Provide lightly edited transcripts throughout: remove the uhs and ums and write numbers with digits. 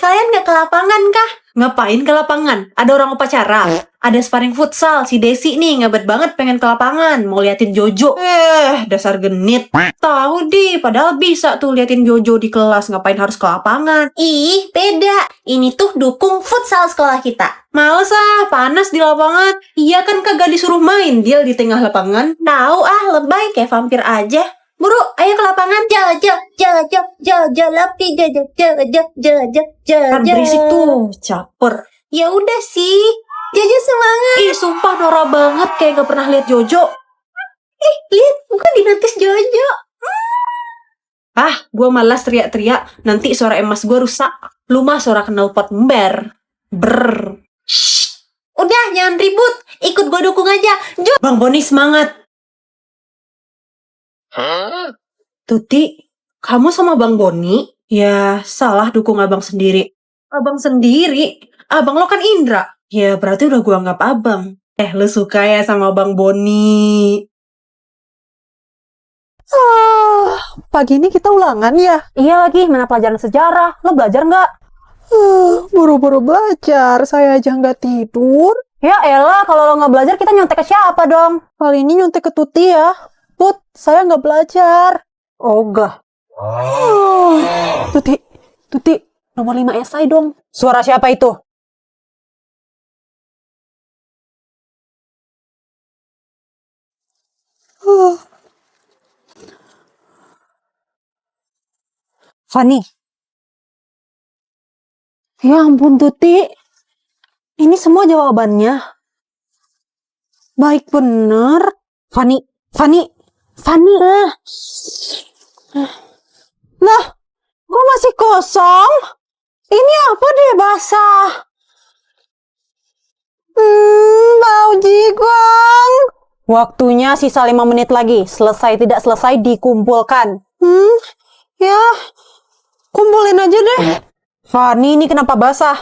kalian nggak ke lapangan kah? Ngapain ke lapangan? Ada orang upacara? Ada sparring futsal, si Desi nih ngabet banget pengen ke lapangan, mau liatin Jojo. Dasar genit. Tahu di, padahal bisa tuh liatin Jojo di kelas, ngapain harus ke lapangan? Ih, beda. Ini tuh dukung futsal sekolah kita. Males ah, panas di lapangan. Iya kan kagak disuruh main, dia di tengah lapangan. Tahu ah, lebay kayak vampir aja. Buru, ayo ke lapangan. Jojo, Loki, Jojo. Kan berisik tuh, caper. Ya udah sih, Jojo semangat. Ih, sumpah norak banget kayak gak pernah lihat Jojo. Lihat, gue dinotis Jojo. Ah, gue malas teriak-teriak. Nanti suara emas gue rusak. Lu mah suara knalpot ember. Brr. Shh. Udah, jangan ribut. Ikut gue dukung aja. Bang Boni semangat. Tuti, kamu sama Bang Boni? Ya, salah dukung abang sendiri. Abang sendiri? Abang lo kan Indra. Ya, berarti udah gua anggap abang. Lu suka ya sama Bang Boni? Pagi ini kita ulangan ya? Iya lagi, mana pelajaran sejarah? Lo belajar nggak? Buru-buru belajar, saya aja nggak tidur. Ya elah, kalau lo nggak belajar kita nyontek ke siapa dong? Kali ini nyontek ke Tuti ya. Put, saya nggak belajar. Ogah. Tuti, nomor 5 esai dong. Suara siapa itu? Fani. Ya ampun Tuti, ini semua jawabannya. Baik bener. Fani. Lah, kok masih kosong? Ini apa deh basah? Bau jigong. Waktunya sisa 5 menit lagi. Selesai tidak selesai dikumpulkan. Ya, kumpulin aja deh. Fani, ini kenapa basah?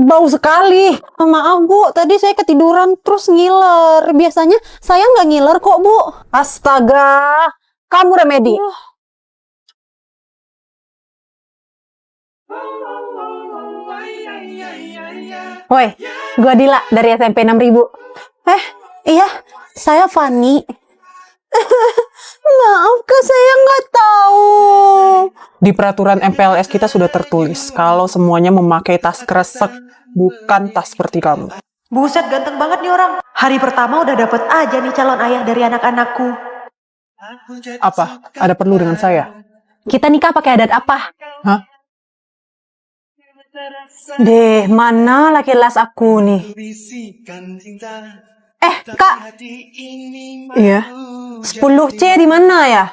Bau sekali. Maaf Bu, tadi saya ketiduran terus ngiler. Biasanya saya nggak ngiler kok Bu. Astaga, kamu Remedi. Woi, gua Dila dari SMP 6000. Iya, saya Fani. Maaf Kak, saya nggak tahu. Di peraturan MPLS kita sudah tertulis kalau semuanya memakai tas kresek, bukan tas seperti kamu. Buset, ganteng banget nih orang. Hari pertama udah dapet aja nih calon ayah dari anak-anakku. Apa? Ada perlu dengan saya? Kita nikah pakai adat apa? Hah? Deh, mana laki las aku nih? Kak. Iya. 10C di mana ya?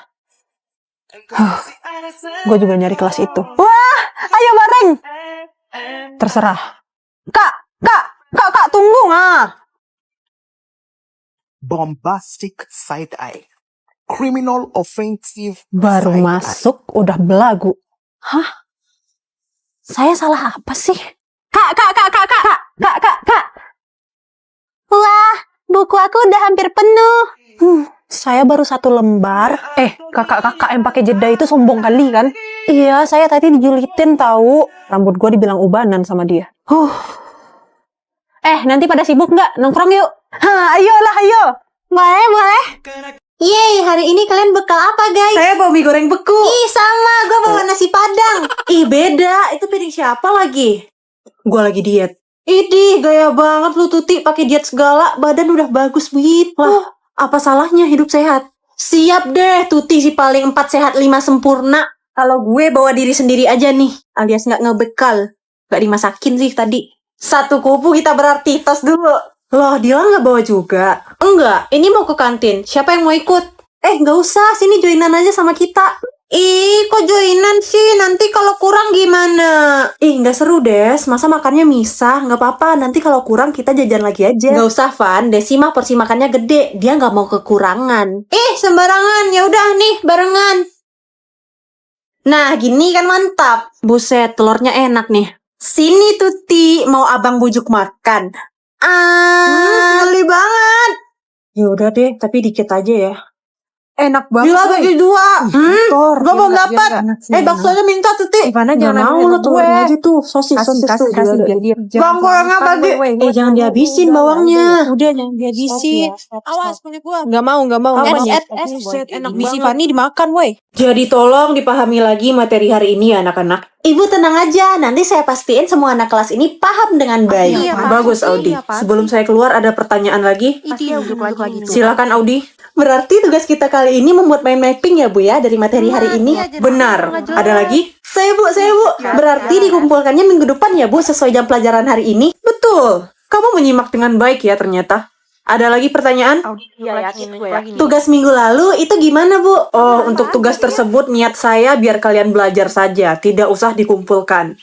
Gue juga nyari kelas itu. Wah, ayo bareng. Terserah. Kak, tunggu Bombastic side eye. Criminal offensive Baru side masuk udah belagu. Hah? Saya salah apa sih? Kak. Wah, buku aku udah hampir penuh. Saya baru 1 lembar. Kakak yang pakai jeda itu sombong kali kan? Iya, saya tadi dijulitin tahu. Rambut gue dibilang ubanan sama dia. Nanti pada sibuk nggak? Nongkrong yuk. Ayo. Boleh. Yeay, hari ini kalian bekal apa guys? Saya bawa mie goreng beku. Ih, sama, gue bawa nasi padang. Ih, beda. Itu piring siapa lagi? Gue lagi diet. Idih, gaya banget lu Tuti pakai diet segala. Badan udah bagus begitu. Lah, apa salahnya hidup sehat? Siap deh, Tuti si paling 4 sehat 5 sempurna. Kalau gue bawa diri sendiri aja nih, alias nggak ngebekal. Nggak dimasakin sih tadi. 1 kupu kita berarti tos dulu. Loh, Dila nggak bawa juga? Enggak, ini mau ke kantin. Siapa yang mau ikut? Nggak usah, sini joinan aja sama kita. Ih, kok joinan sih? Nanti kalau kurang gimana? Nggak seru, Des. Masa makannya misah? Nggak apa-apa, nanti kalau kurang kita jajan lagi aja. Nggak usah, Van. Desi mah porsi makannya gede. Dia nggak mau kekurangan. Sembarangan. Ya udah nih, barengan. Nah, gini kan mantap. Buset, telurnya enak nih. Sini Tuti, mau abang bujuk makan. Geli banget. Ya udah deh, tapi dikit aja ya. Enak banget. Gila bagi dua. Gua belum Biar dapat. nggak enak sih, Baksonya minta Tuti. Ivana Nggak jangan mau lu tuh aja tuh. Sosis tuh. biar dia. Bang, gorengan bagi. Jangan dihabisin bawangnya. Udah jangan dihabisin. Awas punya gua. Nggak mau. Buset, Enak di si Fani dimakan, woi. Jadi tolong dipahami lagi materi hari ini ya anak-anak. Ibu tenang aja, nanti saya pastiin semua anak kelas ini paham dengan baik. Iya, Pak. Bagus Audi. Iya, Pak. Sebelum saya keluar ada pertanyaan lagi. Duduk lagi. Silakan Audi. Berarti tugas kita kali ini membuat mind mapping ya Bu ya dari materi hari ini. Benar. Ada lagi? Saya Bu. Berarti dikumpulkannya minggu depan ya Bu sesuai jam pelajaran hari ini. Betul. Kamu menyimak dengan baik ya ternyata. Ada lagi pertanyaan? Tugas minggu lalu itu gimana Bu? Oh, untuk tugas tersebut niat saya biar kalian belajar saja, tidak usah dikumpulkan.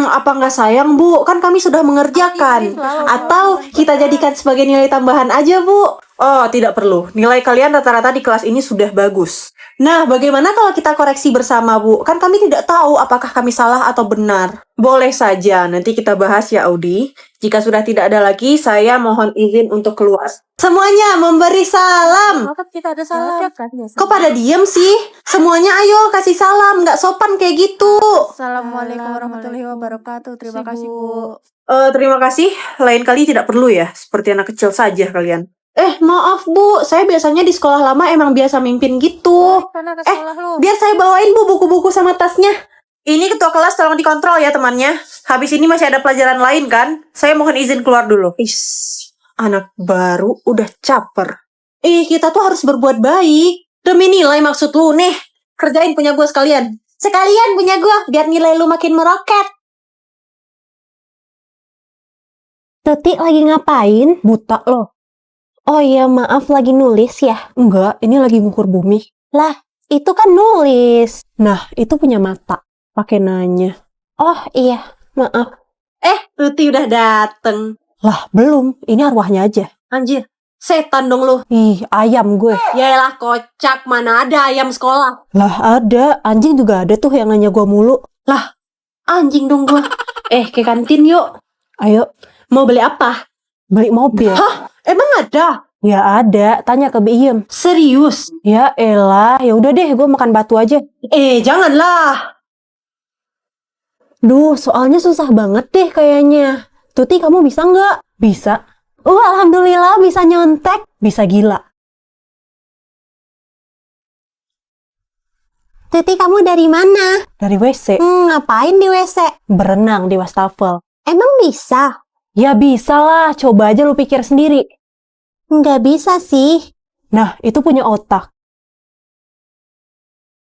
Apa nggak sayang Bu? Kan kami sudah mengerjakan. Atau kita jadikan sebagai nilai tambahan aja Bu? Oh, tidak perlu. Nilai kalian rata-rata di kelas ini sudah bagus. Nah, bagaimana kalau kita koreksi bersama Bu? Kan kami tidak tahu apakah kami salah atau benar. Boleh saja, nanti kita bahas ya Audi. Jika sudah tidak ada lagi, saya mohon izin untuk keluar. Semuanya memberi salam. Kita ada salah. Kok pada diem sih? Semuanya ayo kasih salam, nggak sopan kayak gitu. Assalamualaikum warahmatullahi wabarakatuh. Terima kasih, Bu. Terima kasih. Lain kali tidak perlu ya, seperti anak kecil saja kalian. Maaf Bu, saya biasanya di sekolah lama emang biasa mimpin gitu. Biar saya bawain Bu buku-buku sama tasnya. Ini ketua kelas tolong dikontrol ya temannya. Habis ini masih ada pelajaran lain kan? Saya mohon izin keluar dulu. Anak baru udah caper. Kita tuh harus berbuat baik. Demi nilai maksud lu nih. Kerjain punya gua sekalian. Sekalian punya gua, biar nilai lu makin meroket. Tuti lagi ngapain? Buta loh. Oh iya, maaf lagi nulis ya. Enggak, ini lagi ngukur bumi. Itu kan nulis. Nah, itu punya mata. Pakai nanya. Oh iya, maaf. Tuti udah dateng. Lah, belum. Ini arwahnya aja. Anjir, setan dong lu. Ih, ayam gue. Yaelah kocak, mana ada ayam sekolah. Lah, ada. Anjing juga ada tuh yang nanya gua mulu. Anjing dong gua. Ke kantin yuk. Ayo, Mau beli apa? beli mobil. Emang ada? Ya ada. Tanya ke Biem. Serius? Ya elah. Ya udah deh, gue makan batu aja. Janganlah. Duh, soalnya susah banget deh kayaknya. Tuti, kamu bisa nggak? Bisa. Alhamdulillah bisa nyontek. Bisa gila. Tuti, kamu dari mana? Dari WC. Ngapain di WC? Berenang di wastafel. Emang bisa? Ya bisa lah. Coba aja lu pikir sendiri. Nggak bisa sih. Nah, itu punya otak.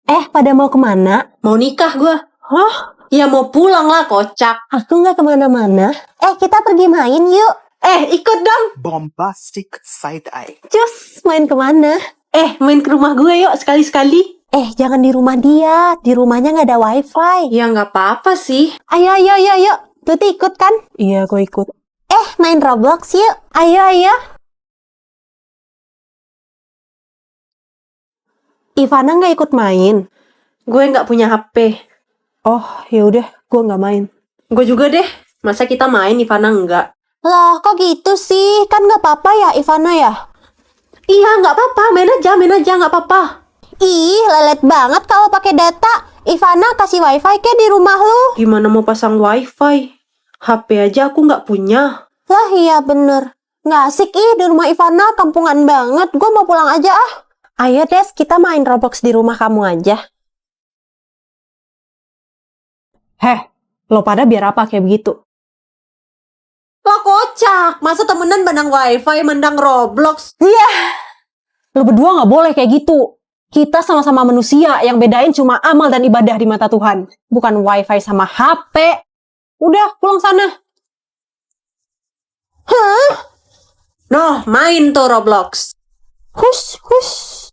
Pada mau kemana? Mau nikah gua. Ya mau pulang lah kocak. Aku nggak kemana-mana. Kita pergi main yuk. Ikut dong. Bombastic side eye. Cus, main kemana? Main ke rumah gue yuk sekali-sekali. Jangan di rumah dia. Di rumahnya nggak ada wifi. Ya nggak apa-apa sih. Ayo. Tuti ikut kan? Iya, gue ikut. Main Roblox yuk. Ayo. Ivana nggak ikut main. Gue nggak punya HP. Oh, ya udah, gue nggak main. Gue juga deh. Masa kita main, Ivana enggak? Loh, kok gitu sih? Kan nggak apa-apa ya, Ivana ya? Iya, nggak apa-apa. Main aja, nggak apa-apa. Ih, lelet banget kalau pakai data. Ivana kasih wifi ke di rumah lu. Gimana mau pasang wifi? HP aja aku nggak punya. Lah iya bener. Nggak asik di rumah Ivana, kampungan banget. Gue mau pulang aja ah. Ayo Des, kita main Roblox di rumah kamu aja. Lo pada biar apa kayak begitu? Lo kocak. Masa temenan bandang wifi, mendang Roblox? Lo berdua nggak boleh kayak gitu. Kita sama-sama manusia, yang bedain cuma amal dan ibadah di mata Tuhan. Bukan wifi sama HP. Udah, pulang sana. Noh, main tuh Roblox. Hush.